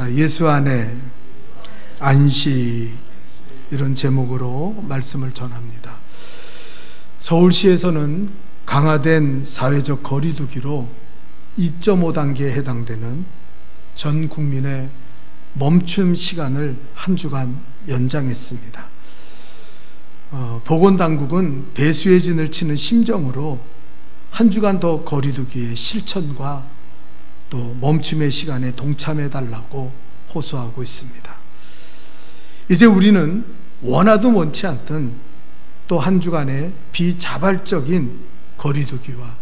있습니다. 예수 안에 안식, 이런 제목으로 말씀을 전합니다. 서울시에서는 강화된 사회적 거리두기로 2.5단계에 해당되는 전 국민의 멈춤 시간을 한 주간 연장했습니다. 보건당국은 배수의 진을 치는 심정으로 한 주간 더 거리두기의 실천과 또 멈춤의 시간에 동참해달라고 호소하고 있습니다. 이제 우리는 원하든 원치 않든 또 한 주간의 비자발적인 거리두기와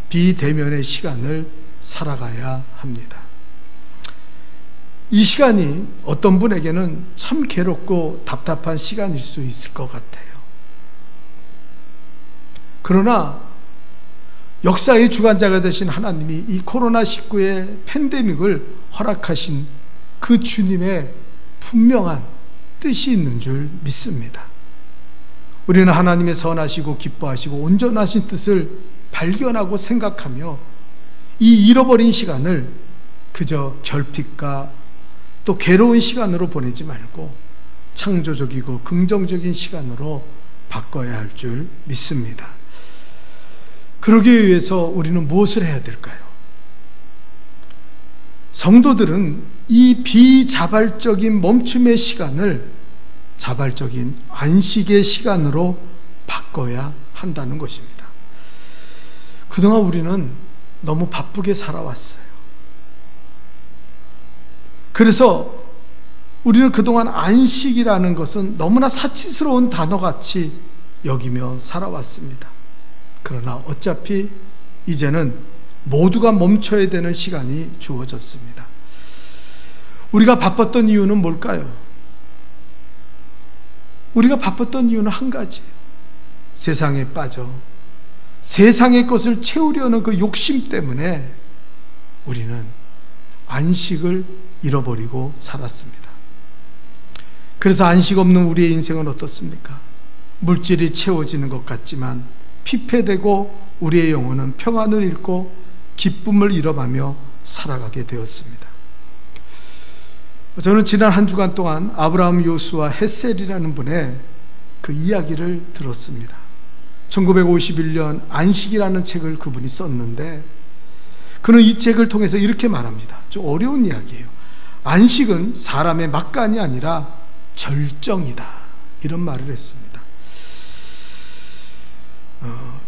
비대면의 시간을 살아가야 합니다. 이 시간이 어떤 분에게는 참 괴롭고 답답한 시간일 수 있을 것 같아요. 그러나 역사의 주관자가 되신 하나님이 이 코로나19의 팬데믹을 허락하신 그 주님의 분명한 뜻이 있는 줄 믿습니다. 우리는 하나님의 선하시고 기뻐하시고 온전하신 뜻을 발견하고 생각하며 이 잃어버린 시간을 그저 결핍과 또 괴로운 시간으로 보내지 말고 창조적이고 긍정적인 시간으로 바꿔야 할 줄 믿습니다. 그러기 위해서 우리는 무엇을 해야 될까요? 성도들은 이 비자발적인 멈춤의 시간을 자발적인 안식의 시간으로 바꿔야 한다는 것입니다. 그동안 우리는 너무 바쁘게 살아왔어요. 그래서 우리는 그동안 안식이라는 것은 너무나 사치스러운 단어같이 여기며 살아왔습니다. 그러나 어차피 이제는 모두가 멈춰야 되는 시간이 주어졌습니다. 우리가 바빴던 이유는 뭘까요? 우리가 바빴던 이유는 한 가지예요. 세상에 빠져 세상의 것을 채우려는 그 욕심 때문에 우리는 안식을 잃어버리고 살았습니다. 그래서 안식 없는 우리의 인생은 어떻습니까? 물질이 채워지는 것 같지만 피폐되고 우리의 영혼은 평안을 잃고 기쁨을 잃어가며 살아가게 되었습니다. 저는 지난 한 주간 동안 아브라함 요수아 헷셀이라는 분의 그 이야기를 들었습니다. 1951년 안식이라는 책을 그분이 썼는데 그는 이 책을 통해서 이렇게 말합니다. 좀 어려운 이야기예요. 안식은 사람의 막간이 아니라 절정이다, 이런 말을 했습니다.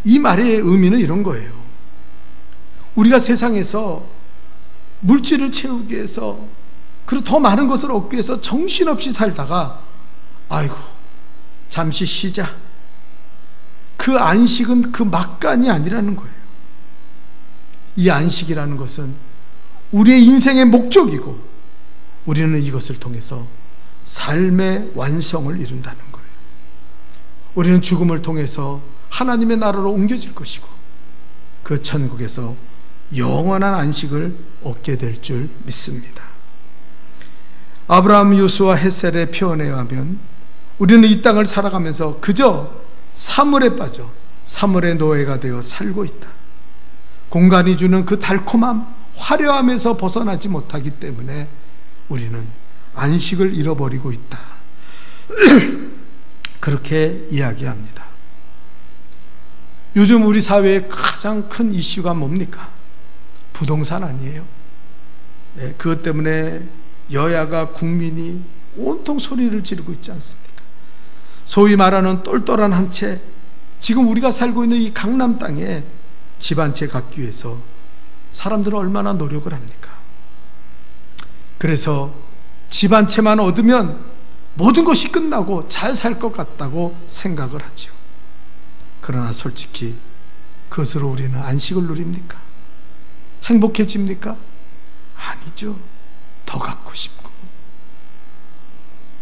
이 말의 의미는 이런 거예요. 우리가 세상에서 물질을 채우기 위해서 그리고 더 많은 것을 얻기 위해서 정신없이 살다가 아이고 잠시 쉬자, 그 안식은 그 막간이 아니라는 거예요. 이 안식이라는 것은 우리의 인생의 목적이고 우리는 이것을 통해서 삶의 완성을 이룬다는 거예요. 우리는 죽음을 통해서 하나님의 나라로 옮겨질 것이고 그 천국에서 영원한 안식을 얻게 될 줄 믿습니다. 아브라함 요수아 헷셀의 표현에 의하면 우리는 이 땅을 살아가면서 그저 사물에 빠져 사물의 노예가 되어 살고 있다. 공간이 주는 그 달콤함, 화려함에서 벗어나지 못하기 때문에 우리는 안식을 잃어버리고 있다. 그렇게 이야기합니다. 요즘 우리 사회의 가장 큰 이슈가 뭡니까? 부동산 아니에요? 네, 그것 때문에 여야가 국민이 온통 소리를 지르고 있지 않습니까? 소위 말하는 똘똘한 한 채, 지금 우리가 살고 있는 이 강남 땅에 집 한 채 갖기 위해서 사람들은 얼마나 노력을 합니까? 그래서 집 한 채만 얻으면 모든 것이 끝나고 잘 살 것 같다고 생각을 하죠. 그러나 솔직히 그것으로 우리는 안식을 누립니까? 행복해집니까? 아니죠. 더 갖고 싶고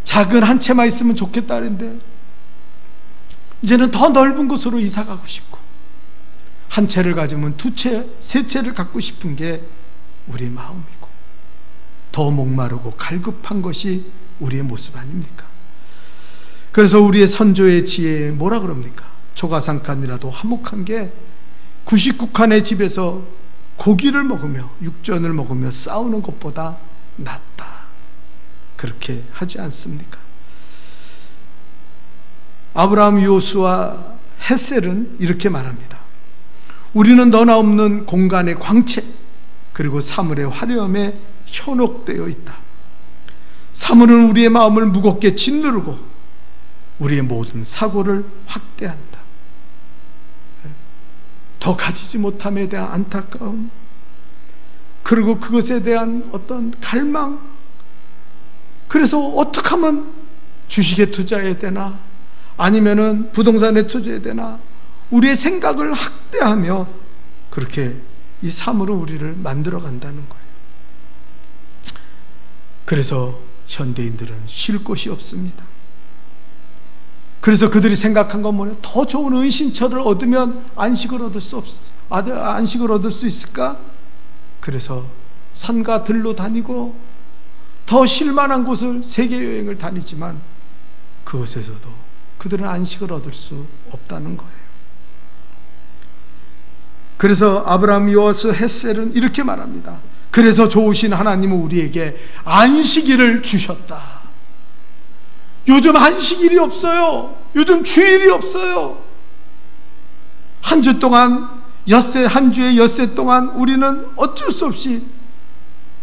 작은 한 채만 있으면 좋겠다는데 이제는 더 넓은 곳으로 이사 가고 싶고 한 채를 가지면 두 채, 세 채를 갖고 싶은 게 우리의 마음이고 더 목마르고 갈급한 것이 우리의 모습 아닙니까? 그래서 우리의 선조의 지혜에 뭐라 그럽니까? 초가상칸이라도 화목한 게 99칸의 집에서 고기를 먹으며 육전을 먹으며 싸우는 것보다 낫다, 그렇게 하지 않습니까? 아브라함, 요수와 헷셀은 이렇게 말합니다. 우리는 너나 없는 공간의 광채, 그리고 사물의 화려함에 현혹되어 있다. 사물은 우리의 마음을 무겁게 짓누르고 우리의 모든 사고를 확대한다. 더 가지지 못함에 대한 안타까움, 그리고 그것에 대한 어떤 갈망, 그래서 어떻게 하면 주식에 투자해야 되나, 아니면은 부동산에 투자해야 되나, 우리의 생각을 확대하며 그렇게 이 삶으로 우리를 만들어 간다는 거예요. 그래서 현대인들은 쉴 곳이 없습니다. 그래서 그들이 생각한 건 뭐냐? 더 좋은 은신처를 얻으면 안식을 얻을 수 있을까? 그래서 산과 들로 다니고 더 쉴만한 곳을 세계 여행을 다니지만 그곳에서도 그들은 안식을 얻을 수 없다는 거예요. 그래서 아브라함, 요수, 헷셀은 이렇게 말합니다. 그래서 좋으신 하나님은 우리에게 안식일을 주셨다. 요즘 안식일이 없어요. 요즘 주일이 없어요. 한 주 동안 한 주에 엿새 동안 우리는 어쩔 수 없이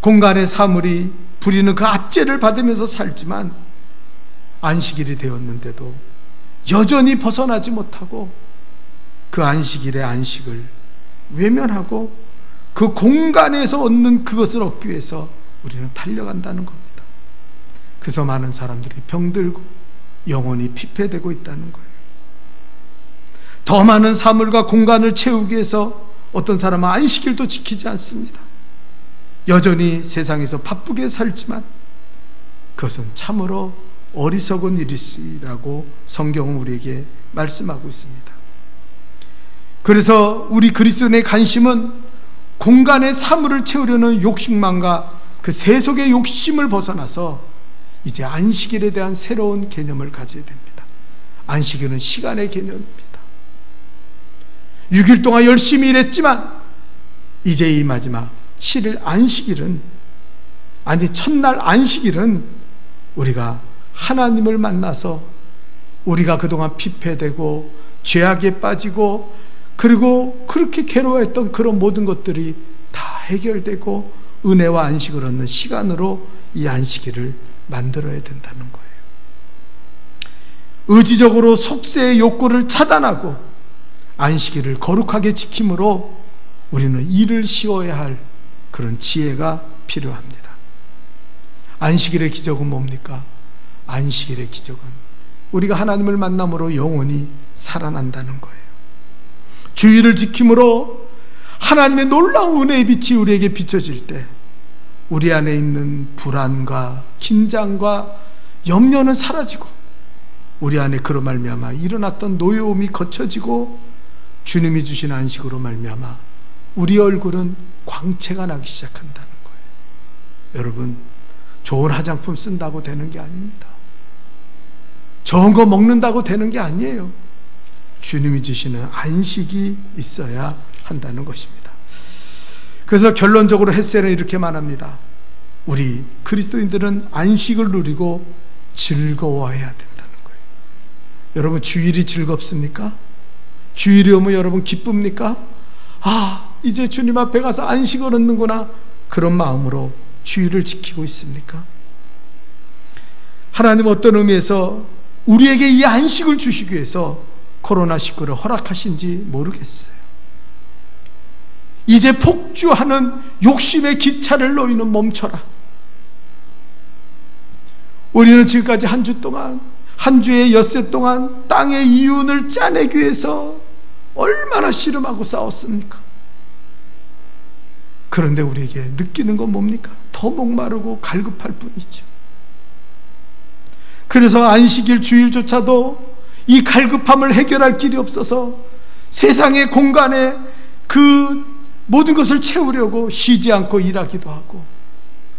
공간의 사물이 부리는 그 압제를 받으면서 살지만 안식일이 되었는데도 여전히 벗어나지 못하고 그 안식일의 안식을 외면하고 그 공간에서 얻는 그것을 얻기 위해서 우리는 달려간다는 겁니다. 그래서 많은 사람들이 병들고 영혼이 피폐되고 있다는 거예요. 더 많은 사물과 공간을 채우기 위해서 어떤 사람은 안식일도 지키지 않습니다. 여전히 세상에서 바쁘게 살지만 그것은 참으로 어리석은 일이라고 성경은 우리에게 말씀하고 있습니다. 그래서 우리 그리스도인의 관심은 공간의 사물을 채우려는 욕심만과 그 세속의 욕심을 벗어나서 이제 안식일에 대한 새로운 개념을 가져야 됩니다. 안식일은 시간의 개념입니다. 6일 동안 열심히 일했지만 이제 이 마지막 7일 안식일은, 아니 첫날 안식일은 우리가 하나님을 만나서 우리가 그동안 피폐되고 죄악에 빠지고 그리고 그렇게 괴로워했던 그런 모든 것들이 다 해결되고 은혜와 안식을 얻는 시간으로 이 안식일을 만들어야 된다는 거예요. 의지적으로 속세의 욕구를 차단하고 안식일을 거룩하게 지킴으로 우리는 일을 쉬어야 할 그런 지혜가 필요합니다. 안식일의 기적은 뭡니까? 안식일의 기적은 우리가 하나님을 만남으로 영원히 살아난다는 거예요. 주일을 지킴으로 하나님의 놀라운 은혜의 빛이 우리에게 비춰질 때 우리 안에 있는 불안과 긴장과 염려는 사라지고 우리 안에 그로 말미암아 일어났던 노여움이 거쳐지고 주님이 주신 안식으로 말미암아 우리 얼굴은 광채가 나기 시작한다는 거예요. 여러분, 좋은 화장품 쓴다고 되는 게 아닙니다. 좋은 거 먹는다고 되는 게 아니에요. 주님이 주시는 안식이 있어야 한다는 것입니다. 그래서 결론적으로 헷셀은 이렇게 말합니다. 우리 그리스도인들은 안식을 누리고 즐거워해야 된다는 거예요. 여러분, 주일이 즐겁습니까? 주일이 오면 여러분 기쁩니까? 이제 주님 앞에 가서 안식을 얻는구나, 그런 마음으로 주일을 지키고 있습니까? 하나님 어떤 의미에서 우리에게 이 안식을 주시기 위해서 코로나19를 허락하신지 모르겠어요. 이제 폭주하는 욕심의 기차를 너희는 멈춰라. 우리는 지금까지 한 주 동안, 한 주의 엿새 동안 땅의 이윤을 짜내기 위해서 얼마나 씨름하고 싸웠습니까? 그런데 우리에게 느끼는 건 뭡니까? 더 목마르고 갈급할 뿐이죠. 그래서 안식일 주일조차도 이 갈급함을 해결할 길이 없어서 세상의 공간에 그 모든 것을 채우려고 쉬지 않고 일하기도 하고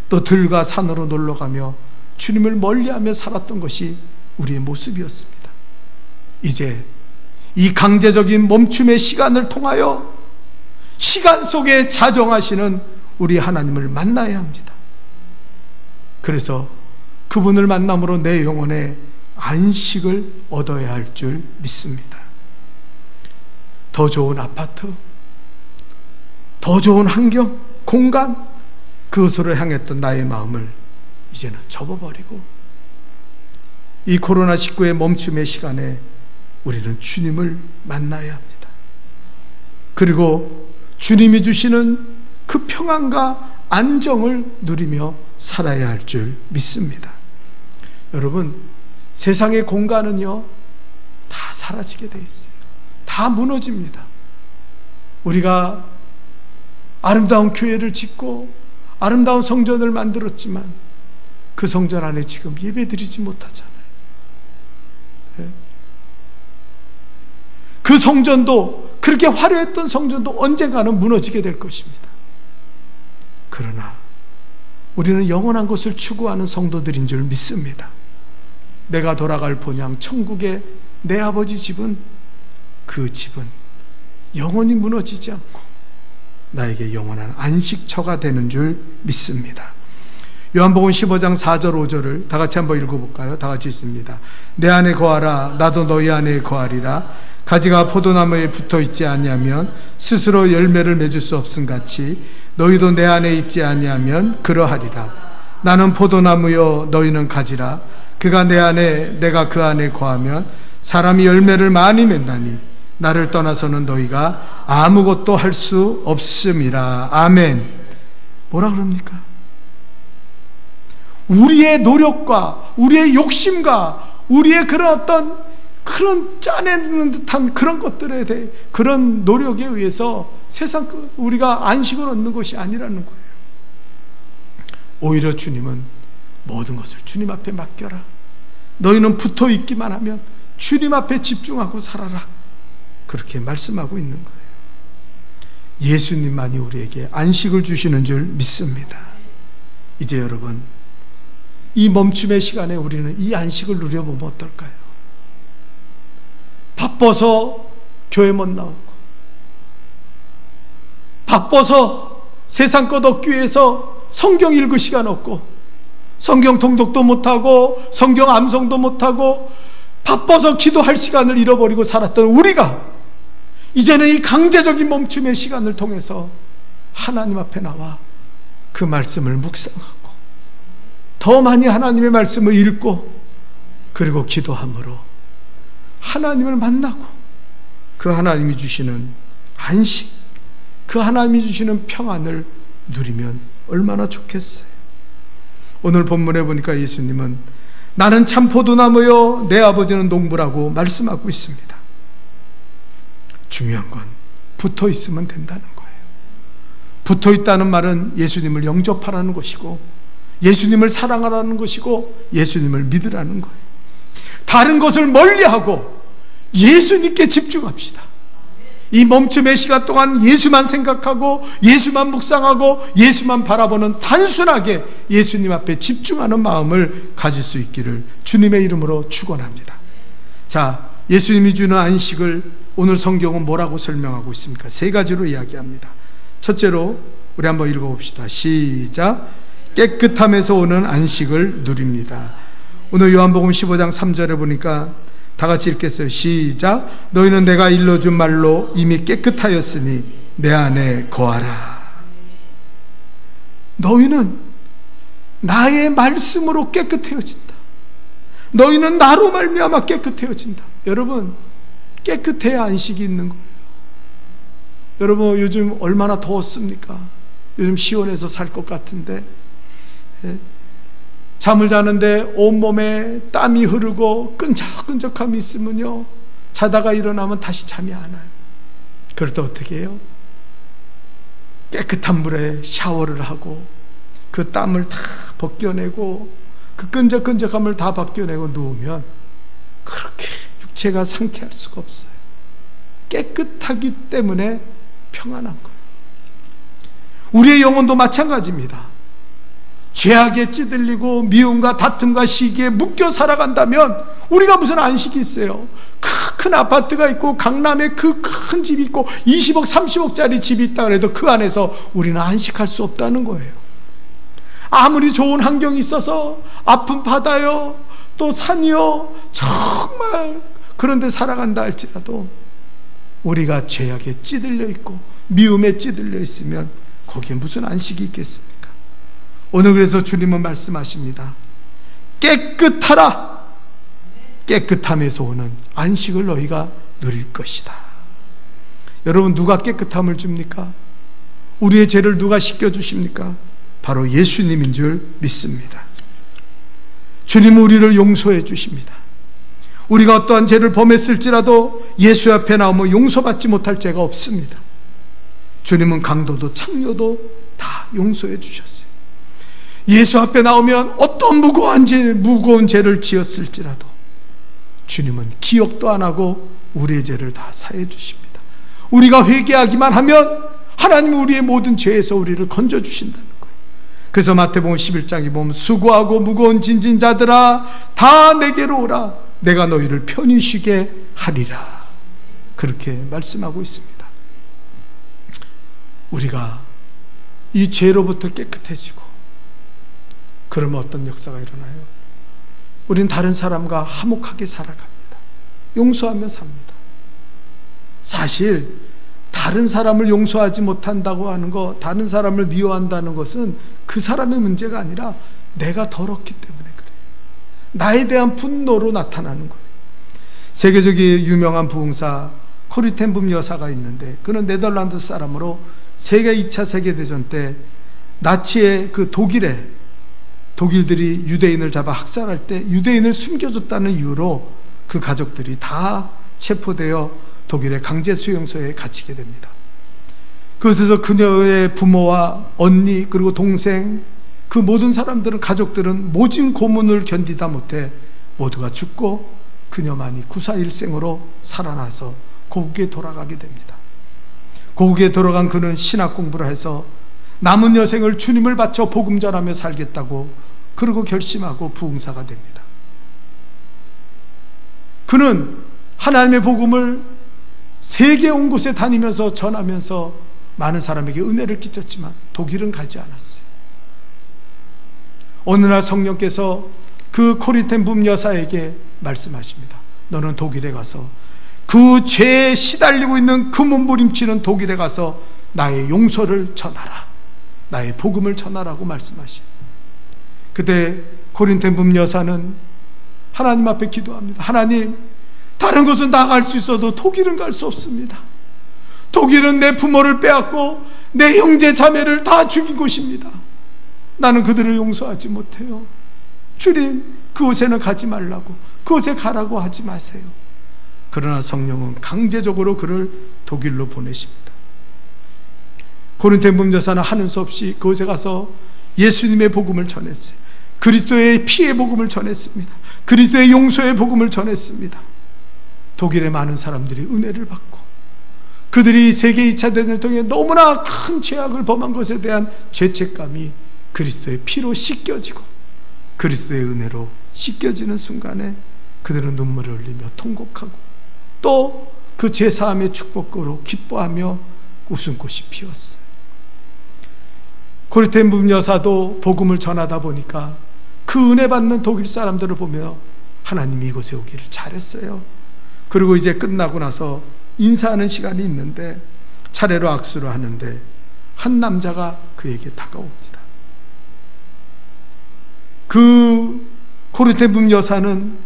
또 들과 산으로 놀러가며 주님을 멀리하며 살았던 것이 우리의 모습이었습니다. 이제 이 강제적인 멈춤의 시간을 통하여 시간 속에 자정하시는 우리 하나님을 만나야 합니다. 그래서 그분을 만남으로 내 영혼에 안식을 얻어야 할 줄 믿습니다. 더 좋은 아파트, 더 좋은 환경, 공간, 그것으로 향했던 나의 마음을 이제는 접어버리고 이 코로나19의 멈춤의 시간에 우리는 주님을 만나야 합니다. 그리고 주님이 주시는 그 평안과 안정을 누리며 살아야 할 줄 믿습니다. 여러분, 세상의 공간은요, 다 사라지게 돼 있어요. 다 무너집니다. 우리가 아름다운 교회를 짓고 아름다운 성전을 만들었지만 그 성전 안에 지금 예배드리지 못하잖아요. 그 성전도, 그렇게 화려했던 성전도 언젠가는 무너지게 될 것입니다. 그러나 우리는 영원한 것을 추구하는 성도들인 줄 믿습니다. 내가 돌아갈 본향 천국의 내 아버지 집은, 그 집은 영원히 무너지지 않고 나에게 영원한 안식처가 되는 줄 믿습니다. 요한복음 15장 4절 5절을 다 같이 한번 읽어볼까요? 다 같이 읽습니다. 내 안에 거하라, 나도 너희 안에 거하리라. 가지가 포도나무에 붙어있지 아니하면 스스로 열매를 맺을 수 없음같이 너희도 내 안에 있지 아니하면 그러하리라. 나는 포도나무요 너희는 가지라. 그가 내 안에 내가 그 안에 거하면 사람이 열매를 많이 맺나니 나를 떠나서는 너희가 아무것도 할 수 없음이라. 아멘. 뭐라 그럽니까? 우리의 노력과 우리의 욕심과 우리의 그런 짜내는 듯한 그런 것들에 대해, 그런 노력에 의해서 세상 우리가 안식을 얻는 것이 아니라는 거예요. 오히려 주님은 모든 것을 주님 앞에 맡겨라. 너희는 붙어 있기만 하면 주님 앞에 집중하고 살아라. 그렇게 말씀하고 있는 거예요. 예수님만이 우리에게 안식을 주시는 줄 믿습니다. 이제 여러분, 이 멈춤의 시간에 우리는 이 안식을 누려보면 어떨까요? 바빠서 교회 못 나오고, 바빠서 세상 것 얻기 위해서 성경 읽을 시간 없고, 성경 통독도 못하고, 성경 암송도 못하고, 바빠서 기도할 시간을 잃어버리고 살았던 우리가 이제는 이 강제적인 멈춤의 시간을 통해서 하나님 앞에 나와 그 말씀을 묵상하고 더 많이 하나님의 말씀을 읽고 그리고 기도함으로 하나님을 만나고 그 하나님이 주시는 안식, 그 하나님이 주시는 평안을 누리면 얼마나 좋겠어요. 오늘 본문에 보니까 예수님은 나는 참 포도나무요 내 아버지는 농부라고 말씀하고 있습니다. 중요한 건 붙어 있으면 된다는 거예요. 붙어 있다는 말은 예수님을 영접하라는 것이고 예수님을 사랑하라는 것이고 예수님을 믿으라는 거예요. 다른 것을 멀리하고 예수님께 집중합시다. 이 멈춤의 시간 동안 예수만 생각하고 예수만 묵상하고 예수만 바라보는 단순하게 예수님 앞에 집중하는 마음을 가질 수 있기를 주님의 이름으로 축원합니다. 자, 예수님이 주는 안식을 오늘 성경은 뭐라고 설명하고 있습니까? 세 가지로 이야기합니다. 첫째로 우리 한번 읽어봅시다. 시작. 깨끗함에서 오는 안식을 누립니다. 오늘 요한복음 15장 3절에 보니까 다 같이 읽겠어요. 시작. 너희는 내가 일러준 말로 이미 깨끗하였으니 내 안에 거하라. 너희는 나의 말씀으로 깨끗해진다. 너희는 나로 말미암아 깨끗해진다. 여러분, 깨끗해야 안식이 있는 거예요. 여러분, 요즘 얼마나 더웠습니까? 요즘 시원해서 살 것 같은데 잠을 자는데 온몸에 땀이 흐르고 끈적끈적함이 있으면요, 자다가 일어나면 다시 잠이 안 와요. 그럴 때 어떻게 해요? 깨끗한 물에 샤워를 하고 그 땀을 다 벗겨내고 그 끈적끈적함을 다 벗겨내고 누우면 그렇게 육체가 상쾌할 수가 없어요. 깨끗하기 때문에 평안한 거예요. 우리의 영혼도 마찬가지입니다. 죄악에 찌들리고 미움과 다툼과 시기에 묶여 살아간다면 우리가 무슨 안식이 있어요? 큰 아파트가 있고 강남에 그 큰 집이 있고 20억 30억짜리 집이 있다 그래도 그 안에서 우리는 안식할 수 없다는 거예요. 아무리 좋은 환경이 있어서 아픈 바다요, 또 산이요, 정말 그런데 살아간다 할지라도 우리가 죄악에 찌들려 있고 미움에 찌들려 있으면 거기에 무슨 안식이 있겠습니까? 오늘 그래서 주님은 말씀하십니다. 깨끗하라. 깨끗함에서 오는 안식을 너희가 누릴 것이다. 여러분, 누가 깨끗함을 줍니까? 우리의 죄를 누가 씻겨주십니까? 바로 예수님인 줄 믿습니다. 주님은 우리를 용서해 주십니다. 우리가 어떠한 죄를 범했을지라도 예수 앞에 나오면 용서받지 못할 죄가 없습니다. 주님은 강도도 창녀도 다 용서해 주셨어요. 예수 앞에 나오면 어떤 무거운 죄를 지었을지라도 주님은 기억도 안 하고 우리의 죄를 다 사해 주십니다. 우리가 회개하기만 하면 하나님은 우리의 모든 죄에서 우리를 건져주신다는 거예요. 그래서 마태복음 11장에 보면 수고하고 무거운 짐진 자들아 다 내게로 오라. 내가 너희를 편히 쉬게 하리라. 그렇게 말씀하고 있습니다. 우리가 이 죄로부터 깨끗해지고 그러면 어떤 역사가 일어나요? 우린 다른 사람과 화목하게 살아갑니다. 용서하며 삽니다. 사실 다른 사람을 용서하지 못한다고 하는 거, 다른 사람을 미워한다는 것은 그 사람의 문제가 아니라 내가 더럽기 때문에 그래요. 나에 대한 분노로 나타나는 거예요. 세계적인 유명한 부흥사 코리 텐 붐 여사가 있는데, 그는 네덜란드 사람으로 세계 2차 세계대전 때 나치의 그 독일들이 유대인을 잡아 학살할 때 유대인을 숨겨줬다는 이유로 그 가족들이 다 체포되어 독일의 강제 수용소에 갇히게 됩니다. 그것에서 그녀의 부모와 언니 그리고 동생, 그 모든 사람들은, 가족들은 모진 고문을 견디다 못해 모두가 죽고 그녀만이 구사일생으로 살아나서 고국에 돌아가게 됩니다. 고국에 돌아간 그는 신학 공부를 해서 남은 여생을 주님을 바쳐 복음 전하며 살겠다고 그러고 결심하고 부흥사가 됩니다. 그는 하나님의 복음을 세계 온 곳에 다니면서 전하면서 많은 사람에게 은혜를 끼쳤지만 독일은 가지 않았어요. 어느 날 성령께서 그 코리 텐 붐 여사에게 말씀하십니다. 너는 독일에 가서 그 죄에 시달리고 있는 그 몸부림치는 독일에 가서 나의 용서를 전하라, 나의 복음을 전하라고 말씀하시요. 그때 코리 텐 붐 여사는 하나님 앞에 기도합니다. 하나님, 다른 곳은 다 갈 수 있어도 독일은 갈 수 없습니다. 독일은 내 부모를 빼앗고 내 형제 자매를 다 죽인 곳입니다. 나는 그들을 용서하지 못해요. 주님, 그곳에는 가지 말라고, 그곳에 가라고 하지 마세요. 그러나 성령은 강제적으로 그를 독일로 보내십니다. 코리 텐 붐 여사는 하는 수 없이 그곳에 가서 예수님의 복음을 전했어요. 그리스도의 피의 복음을 전했습니다. 그리스도의 용서의 복음을 전했습니다. 독일의 많은 사람들이 은혜를 받고, 그들이 세계 2차 대전을 통해 너무나 큰 죄악을 범한 것에 대한 죄책감이 그리스도의 피로 씻겨지고 그리스도의 은혜로 씻겨지는 순간에 그들은 눈물을 흘리며 통곡하고 또 그 죄사함의 축복으로 기뻐하며 웃음꽃이 피었어요. 코리 텐 붐 여사도 복음을 전하다 보니까 그 은혜 받는 독일 사람들을 보며 하나님이 이곳에 오기를 잘했어요. 그리고 이제 끝나고 나서 인사하는 시간이 있는데 차례로 악수를 하는데 한 남자가 그에게 다가옵니다. 그 코리 텐 붐 여사는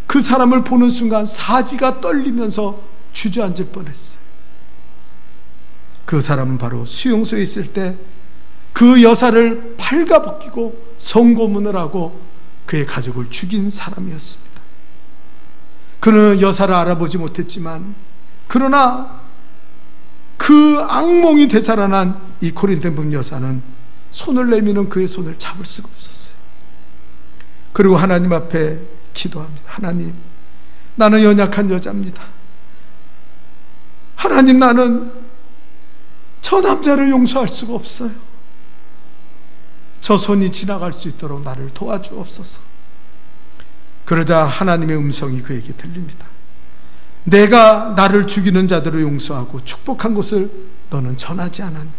그 사람을 보는 순간 사지가 떨리면서 주저앉을 뻔했어요. 그 사람은 바로 수용소에 있을 때 그 여사를 팔가벗기고 성고문을 하고 그의 가족을 죽인 사람이었습니다. 그는 여사를 알아보지 못했지만, 그러나 그 악몽이 되살아난 이 코리 텐 붐 여사는 손을 내미는 그의 손을 잡을 수가 없었어요. 그리고 하나님 앞에 기도합니다. 하나님, 나는 연약한 여자입니다. 하나님, 나는 저 남자를 용서할 수가 없어요. 저 손이 지나갈 수 있도록 나를 도와주옵소서. 그러자 하나님의 음성이 그에게 들립니다. 내가 나를 죽이는 자들을 용서하고 축복한 것을 너는 전하지 않았냐?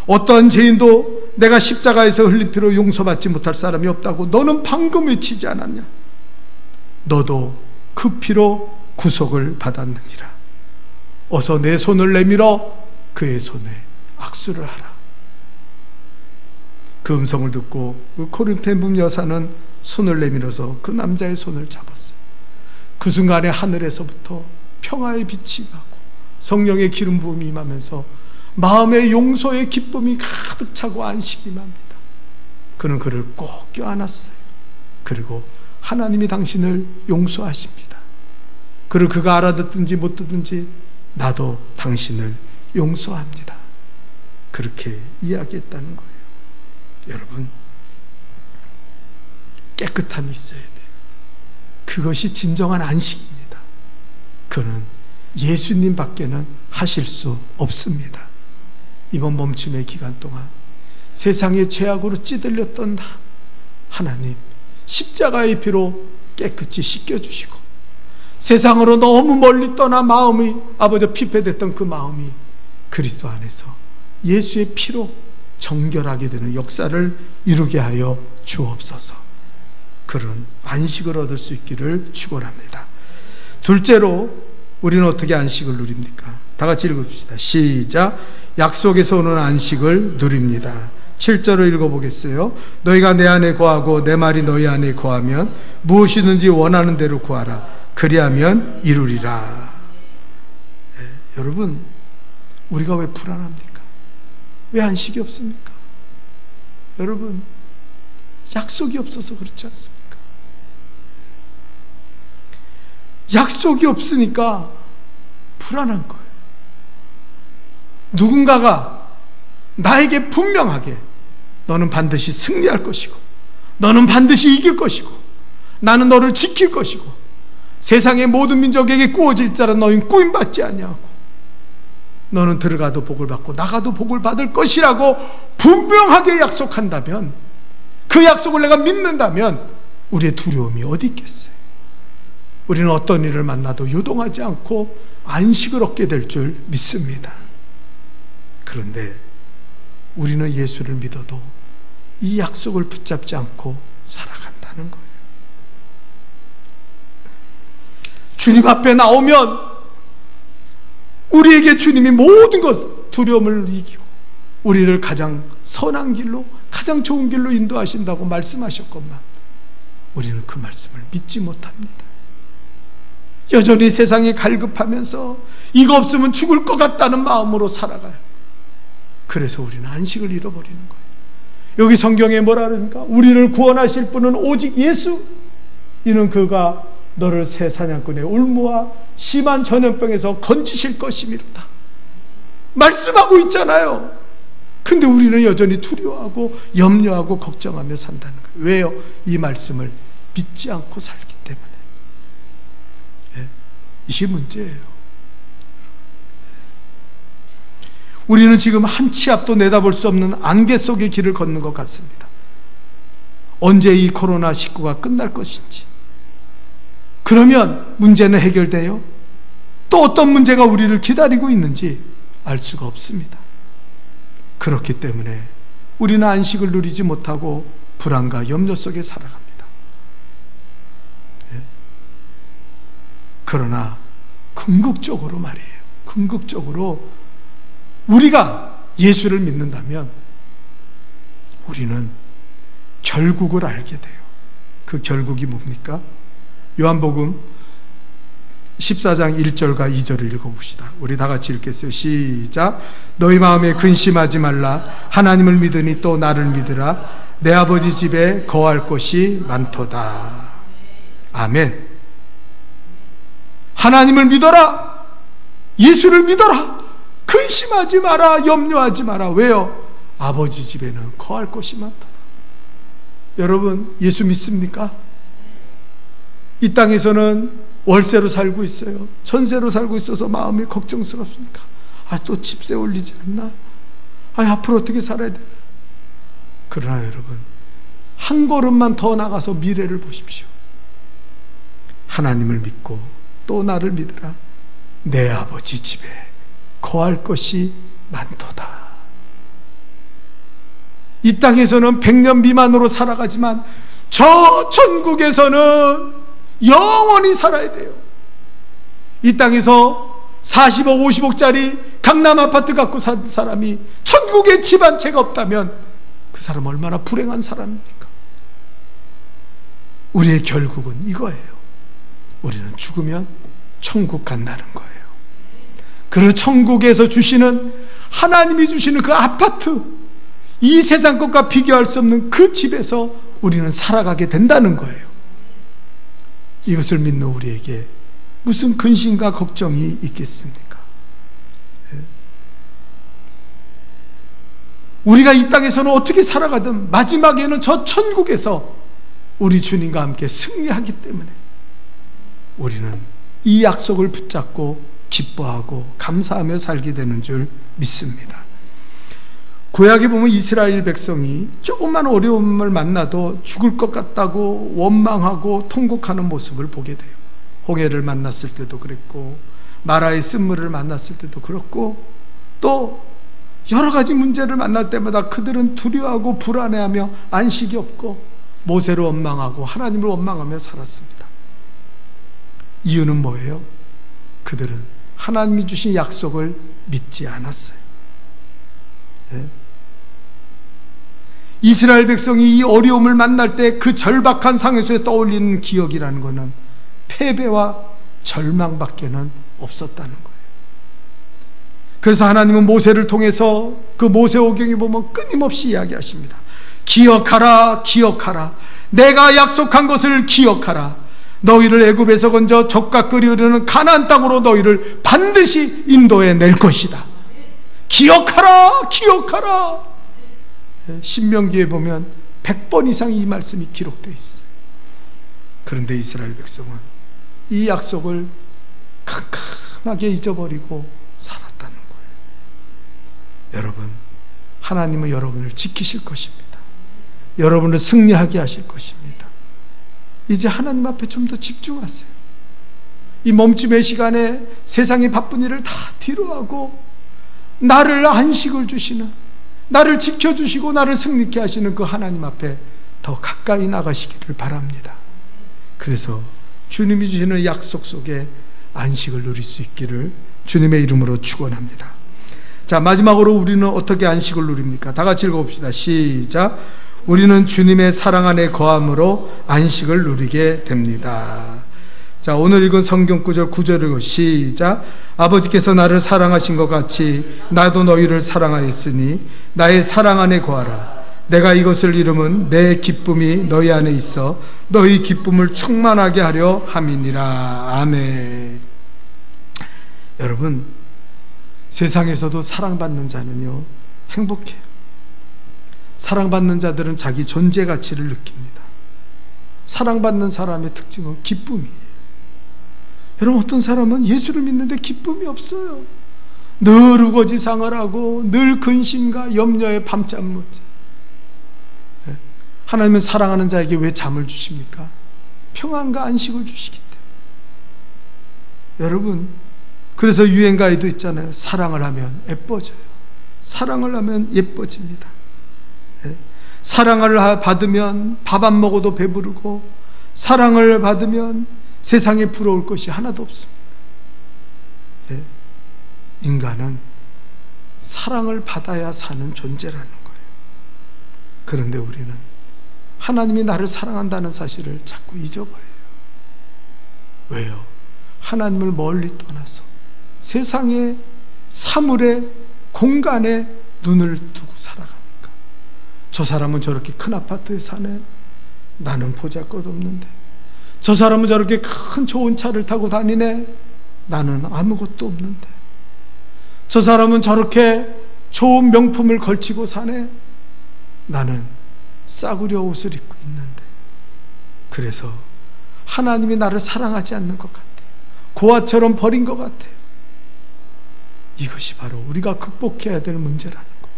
어떠한 죄인도 내가 십자가에서 흘린 피로 용서받지 못할 사람이 없다고 너는 방금 외치지 않았냐? 너도 그 피로 구속을 받았느니라. 어서 내 손을 내밀어 그의 손에 악수를 하라. 그 음성을 듣고 그 코린토의 여사는 손을 내밀어서 그 남자의 손을 잡았어요. 그 순간에 하늘에서부터 평화의 빛이 임하고 성령의 기름 부음이 임하면서 마음의 용서의 기쁨이 가득 차고 안식이 임합니다. 그는 그를 꼭 껴안았어요. 그리고 하나님이 당신을 용서하십니다. 그를 그가 알아듣든지 못 듣든지 나도 당신을 용서합니다. 그렇게 이야기했다는 거예요. 여러분, 깨끗함이 있어야 돼요. 그것이 진정한 안식입니다. 그는 예수님 밖에는 하실 수 없습니다. 이번 멈춤의 기간 동안 세상의 죄악으로 찌들렸던 하나님, 십자가의 피로 깨끗이 씻겨주시고 세상으로 너무 멀리 떠나 마음이 아버지 피폐됐던 그 마음이 그리스도 안에서 예수의 피로 정결하게 되는 역사를 이루게 하여 주옵소서. 그런 안식을 얻을 수 있기를 축원합니다. 둘째로 우리는 어떻게 안식을 누립니까? 다 같이 읽읍시다. 시작. 약속에서 오는 안식을 누립니다. 7절을 읽어보겠어요. 너희가 내 안에 거하고 내 말이 너희 안에 거하면 무엇이든지 원하는 대로 구하라. 그리하면 이루리라. 네, 여러분, 우리가 왜 불안합니까? 왜 안식이 없습니까? 여러분, 약속이 없어서 그렇지 않습니까? 약속이 없으니까 불안한 거예요. 누군가가 나에게 분명하게 너는 반드시 승리할 것이고 너는 반드시 이길 것이고 나는 너를 지킬 것이고 세상의 모든 민족에게 꾸어질 자라 너희는 꾸임받지 아니하고 너는 들어가도 복을 받고 나가도 복을 받을 것이라고 분명하게 약속한다면, 그 약속을 내가 믿는다면 우리의 두려움이 어디 있겠어요? 우리는 어떤 일을 만나도 요동하지 않고 안식을 얻게 될 줄 믿습니다. 그런데 우리는 예수를 믿어도 이 약속을 붙잡지 않고 살아간다는 거예요. 주님 앞에 나오면 우리에게 주님이 모든 것, 두려움을 이기고 우리를 가장 선한 길로, 가장 좋은 길로 인도하신다고 말씀하셨건만 우리는 그 말씀을 믿지 못합니다. 여전히 세상이 갈급하면서 이거 없으면 죽을 것 같다는 마음으로 살아가요. 그래서 우리는 안식을 잃어버리는 거예요. 여기 성경에 뭐라 그럽니까? 우리를 구원하실 분은 오직 예수. 이는 그가 너를 새 사냥꾼의 울무와 심한 전염병에서 건지실 것이미로다. 말씀하고 있잖아요. 근데 우리는 여전히 두려워하고 염려하고 걱정하며 산다는 거예요. 왜요? 이 말씀을 믿지 않고 살기 때문에. 이게 문제예요. 우리는 지금 한 치 앞도 내다볼 수 없는 안개 속의 길을 걷는 것 같습니다. 언제 이 코로나19가 끝날 것인지, 그러면 문제는 해결돼요? 또 어떤 문제가 우리를 기다리고 있는지 알 수가 없습니다. 그렇기 때문에 우리는 안식을 누리지 못하고 불안과 염려 속에 살아갑니다. 그러나 궁극적으로 말이에요. 궁극적으로 우리가 예수를 믿는다면 우리는 결국을 알게 돼요. 그 결국이 뭡니까? 요한복음 14장 1절과 2절을 읽어봅시다. 우리 다 같이 읽겠어요. 시작. 너희 마음에 근심하지 말라. 하나님을 믿으니 또 나를 믿으라. 내 아버지 집에 거할 곳이 많도다. 아멘. 하나님을 믿어라. 예수를 믿어라. 근심하지 마라. 염려하지 마라. 왜요? 아버지 집에는 거할 곳이 많도다. 여러분, 예수 믿습니까? 이 땅에서는 월세로 살고 있어요. 전세로 살고 있어서 마음이 걱정스럽습니까? 또 집세 올리지 않나? 앞으로 어떻게 살아야 되나? 그러나 여러분, 한 걸음만 더 나가서 미래를 보십시오. 하나님을 믿고 또 나를 믿으라. 내 아버지 집에 거할 것이 많도다. 이 땅에서는 100년 미만으로 살아가지만 저 천국에서는 영원히 살아야 돼요. 이 땅에서 40억 50억짜리 강남 아파트 갖고 산 사람이 천국에 집 한 채가 없다면 그 사람 얼마나 불행한 사람입니까? 우리의 결국은 이거예요. 우리는 죽으면 천국 간다는 거예요. 그래서 천국에서 주시는, 하나님이 주시는 그 아파트, 이 세상 것과 비교할 수 없는 그 집에서 우리는 살아가게 된다는 거예요. 이것을 믿는 우리에게 무슨 근심과 걱정이 있겠습니까? 우리가 이 땅에서는 어떻게 살아가든 마지막에는 저 천국에서 우리 주님과 함께 승리하기 때문에 우리는 이 약속을 붙잡고 기뻐하고 감사하며 살게 되는 줄 믿습니다. 구약에 보면 이스라엘 백성이 조금만 어려움을 만나도 죽을 것 같다고 원망하고 통곡하는 모습을 보게 돼요. 홍해를 만났을 때도 그랬고, 마라의 쓴물을 만났을 때도 그렇고, 또 여러 가지 문제를 만날 때마다 그들은 두려워하고 불안해하며 안식이 없고 모세를 원망하고 하나님을 원망하며 살았습니다. 이유는 뭐예요? 그들은 하나님이 주신 약속을 믿지 않았어요. 이스라엘 백성이 이 어려움을 만날 때 그 절박한 상황에서 떠올리는 기억이라는 것은 패배와 절망밖에는 없었다는 거예요. 그래서 하나님은 모세를 통해서 그 모세오경에 보면 끊임없이 이야기하십니다. 기억하라, 기억하라. 내가 약속한 것을 기억하라. 너희를 애굽에서 건져 젖과 꿀이 흐르는 가나안 땅으로 너희를 반드시 인도해 낼 것이다. 기억하라, 기억하라. 신명기에 보면 100번 이상 이 말씀이 기록되어 있어요. 그런데 이스라엘 백성은 이 약속을 캄캄하게 잊어버리고 살았다는 거예요. 여러분, 하나님은 여러분을 지키실 것입니다. 여러분을 승리하게 하실 것입니다. 이제 하나님 앞에 좀 더 집중하세요. 이 멈춤의 시간에 세상의 바쁜 일을 다 뒤로하고 나를 안식을 주시는, 나를 지켜주시고 나를 승리케 하시는 그 하나님 앞에 더 가까이 나가시기를 바랍니다. 그래서 주님이 주시는 약속 속에 안식을 누릴 수 있기를 주님의 이름으로 축원합니다. 자, 마지막으로 우리는 어떻게 안식을 누립니까? 다 같이 읽어봅시다. 시작. 우리는 주님의 사랑 안에 거함으로 안식을 누리게 됩니다. 자, 오늘 읽은 성경 구절 9절 읽고 시작. 아버지께서 나를 사랑하신 것 같이 나도 너희를 사랑하였으니 나의 사랑 안에 거하라. 내가 이것을 이름은 내 기쁨이 너희 안에 있어 너희 기쁨을 충만하게 하려 함이니라. 아멘. 여러분, 세상에서도 사랑받는 자는요 행복해요. 사랑받는 자들은 자기 존재 가치를 느낍니다. 사랑받는 사람의 특징은 기쁨이에요. 여러분, 어떤 사람은 예수를 믿는데 기쁨이 없어요. 늘 우거지상을 하고 늘 근심과 염려에 밤잠 못 자요. 하나님은 사랑하는 자에게 왜 잠을 주십니까? 평안과 안식을 주시기 때문에. 여러분, 그래서 유행가에도 있잖아요. 사랑을 하면 예뻐져요. 사랑을 하면 예뻐집니다. 사랑을 받으면 밥 안 먹어도 배부르고, 사랑을 받으면 세상에 부러울 것이 하나도 없습니다. 인간은 사랑을 받아야 사는 존재라는 거예요. 그런데 우리는 하나님이 나를 사랑한다는 사실을 자꾸 잊어버려요. 왜요? 하나님을 멀리 떠나서 세상의 사물의 공간에 눈을 두고 살아가니까. 저 사람은 저렇게 큰 아파트에 사네. 나는 보잘것없는데. 저 사람은 저렇게 큰 좋은 차를 타고 다니네. 나는 아무것도 없는데. 저 사람은 저렇게 좋은 명품을 걸치고 사네. 나는 싸구려 옷을 입고 있는데. 그래서 하나님이 나를 사랑하지 않는 것 같아요. 고아처럼 버린 것 같아요. 이것이 바로 우리가 극복해야 될 문제라는 거예요.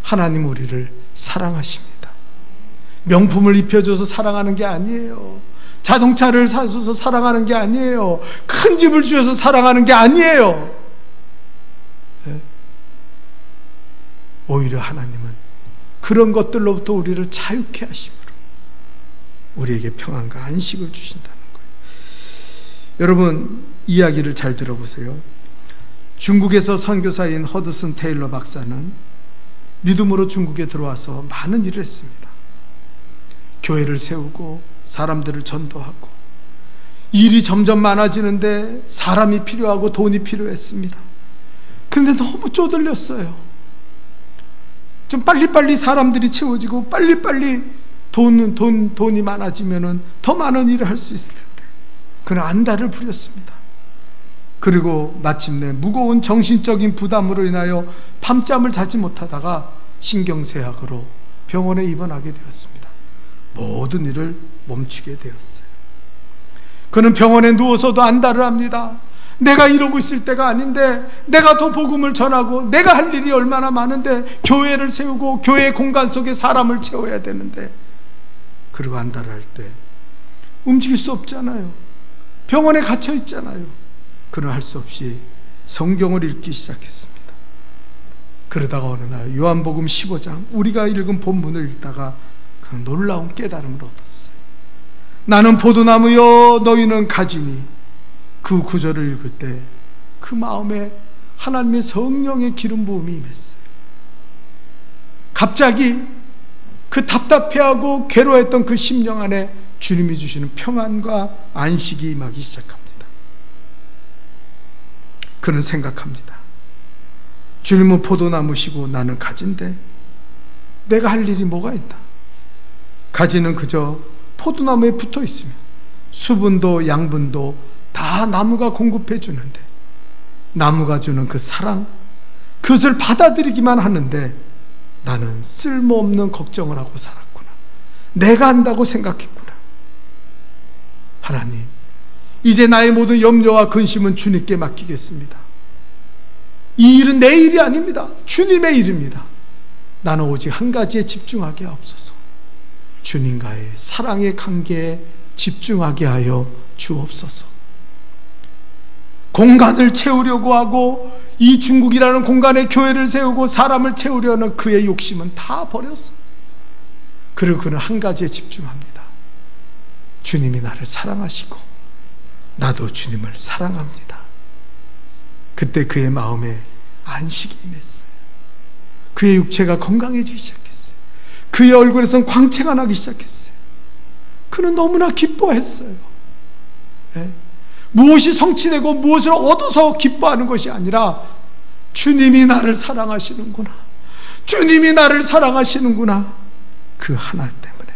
하나님 우리를 사랑하십니다. 명품을 입혀줘서 사랑하는 게 아니에요. 자동차를 사줘서 사랑하는 게 아니에요. 큰 집을 주셔서 사랑하는 게 아니에요. 오히려 하나님은 그런 것들로부터 우리를 자유케 하심으로 우리에게 평안과 안식을 주신다는 거예요. 여러분, 이야기를 잘 들어보세요. 중국에서 선교사인 허드슨 테일러 박사는 믿음으로 중국에 들어와서 많은 일을 했습니다. 교회를 세우고 사람들을 전도하고 일이 점점 많아지는데 사람이 필요하고 돈이 필요했습니다. 그런데 너무 쪼들렸어요. 좀 빨리빨리 사람들이 채워지고 빨리빨리 돈이 많아지면 더 많은 일을 할 수 있을 텐데 그는 안달을 부렸습니다. 그리고 마침내 무거운 정신적인 부담으로 인하여 밤잠을 자지 못하다가 신경쇠약으로 병원에 입원하게 되었습니다. 모든 일을 멈추게 되었어요. 그는 병원에 누워서도 안달을 합니다. 내가 이러고 있을 때가 아닌데, 내가 더 복음을 전하고 내가 할 일이 얼마나 많은데, 교회를 세우고 교회 공간 속에 사람을 채워야 되는데, 그리고 안달을 할 때 움직일 수 없잖아요. 병원에 갇혀 있잖아요. 그는 할 수 없이 성경을 읽기 시작했습니다. 그러다가 어느 날 요한복음 15장 우리가 읽은 본문을 읽다가 그 놀라운 깨달음을 얻었어요. 나는 포도나무여 너희는 가지니, 그 구절을 읽을 때 그 마음에 하나님의 성령의 기름 부음이 임했어요. 갑자기 그 답답해하고 괴로워했던 그 심령 안에 주님이 주시는 평안과 안식이 임하기 시작합니다. 그는 생각합니다. 주님은 포도나무시고 나는 가지인데 내가 할 일이 뭐가 있나? 가지는 그저 포도나무에 붙어 있으면 수분도 양분도 다 나무가 공급해 주는데, 나무가 주는 그 사랑, 그것을 받아들이기만 하는데 나는 쓸모없는 걱정을 하고 살았구나. 내가 한다고 생각했구나. 하나님, 이제 나의 모든 염려와 근심은 주님께 맡기겠습니다. 이 일은 내 일이 아닙니다. 주님의 일입니다. 나는 오직 한 가지에 집중하게 하옵소서. 주님과의 사랑의 관계에 집중하게 하여 주옵소서. 공간을 채우려고 하고 이 중국이라는 공간에 교회를 세우고 사람을 채우려는 그의 욕심은 다 버렸어. 그리고 그는 한 가지에 집중합니다. 주님이 나를 사랑하시고 나도 주님을 사랑합니다. 그때 그의 마음에 안식이 임했어요. 그의 육체가 건강해지기 시작했어요. 그의 얼굴에선 광채가 나기 시작했어요. 그는 너무나 기뻐했어요. 네? 무엇이 성취되고 무엇을 얻어서 기뻐하는 것이 아니라 주님이 나를 사랑하시는구나, 주님이 나를 사랑하시는구나, 그 하나 때문에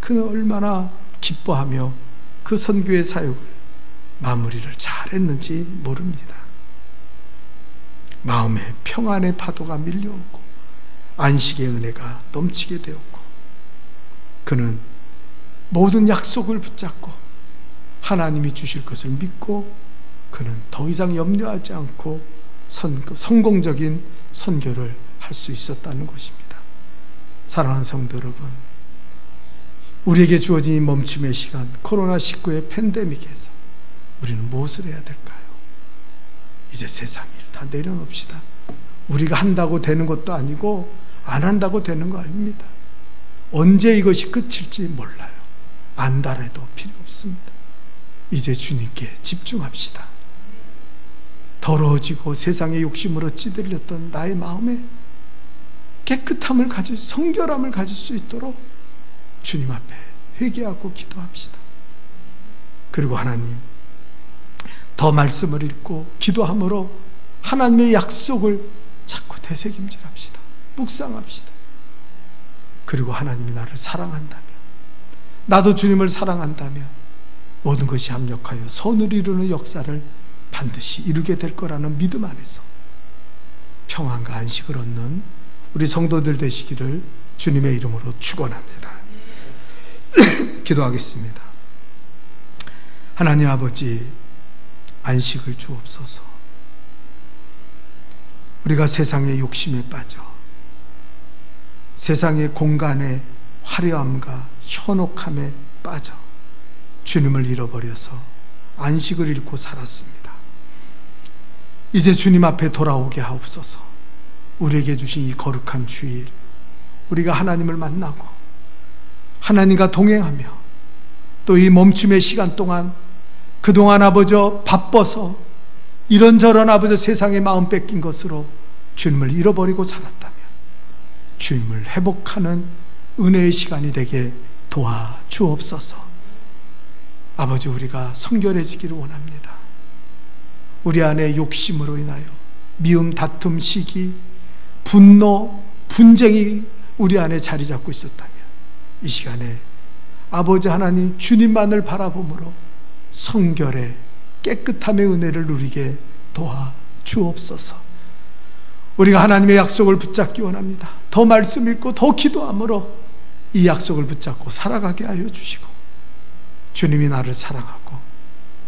그는 얼마나 기뻐하며 그 선교의 사역을 마무리를 잘했는지 모릅니다. 마음에 평안의 파도가 밀려오고 안식의 은혜가 넘치게 되었고, 그는 모든 약속을 붙잡고 하나님이 주실 것을 믿고 그는 더 이상 염려하지 않고 성공적인 선교를 할 수 있었다는 것입니다. 사랑하는 성도 여러분, 우리에게 주어진 이 멈춤의 시간, 코로나19의 팬데믹에서 우리는 무엇을 해야 될까요? 이제 세상 일 다 내려놓읍시다. 우리가 한다고 되는 것도 아니고 안 한다고 되는 거 아닙니다. 언제 이것이 끝일지 몰라요. 안달해도 필요 없습니다. 이제 주님께 집중합시다. 더러워지고 세상의 욕심으로 찌들렸던 나의 마음에 깨끗함을 가질, 성결함을 가질 수 있도록 주님 앞에 회개하고 기도합시다. 그리고 하나님, 더 말씀을 읽고 기도함으로 하나님의 약속을 자꾸 되새김질합시다. 묵상합시다. 그리고 하나님이 나를 사랑한다면, 나도 주님을 사랑한다면 모든 것이 합력하여 선을 이루는 역사를 반드시 이루게 될 거라는 믿음 안에서 평안과 안식을 얻는 우리 성도들 되시기를 주님의 이름으로 축원합니다. 기도하겠습니다. 하나님 아버지, 안식을 주옵소서. 우리가 세상의 욕심에 빠져 세상의 공간의 화려함과 현혹함에 빠져 주님을 잃어버려서 안식을 잃고 살았습니다. 이제 주님 앞에 돌아오게 하옵소서. 우리에게 주신 이 거룩한 주일, 우리가 하나님을 만나고 하나님과 동행하며 또 이 멈춤의 시간 동안 그동안 아버지 바빠서 이런저런 아버지 세상의 마음 뺏긴 것으로 주님을 잃어버리고 살았다면 주님을 회복하는 은혜의 시간이 되게 도와주옵소서. 아버지, 우리가 성결해지기를 원합니다. 우리 안에 욕심으로 인하여 미움, 다툼, 시기, 분노, 분쟁이 우리 안에 자리 잡고 있었다면 이 시간에 아버지 하나님 주님만을 바라봄으로 성결의 깨끗함의 은혜를 누리게 도와주옵소서. 우리가 하나님의 약속을 붙잡기 원합니다. 더 말씀 읽고 더 기도함으로 이 약속을 붙잡고 살아가게 하여 주시고, 주님이 나를 사랑하고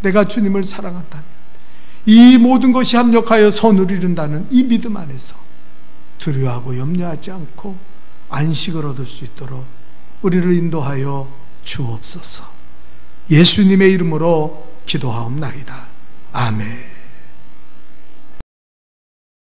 내가 주님을 사랑한다면 이 모든 것이 합력하여 선을 이룬다는 이 믿음 안에서 두려워하고 염려하지 않고 안식을 얻을 수 있도록 우리를 인도하여 주옵소서. 예수님의 이름으로 기도하옵나이다. 아멘.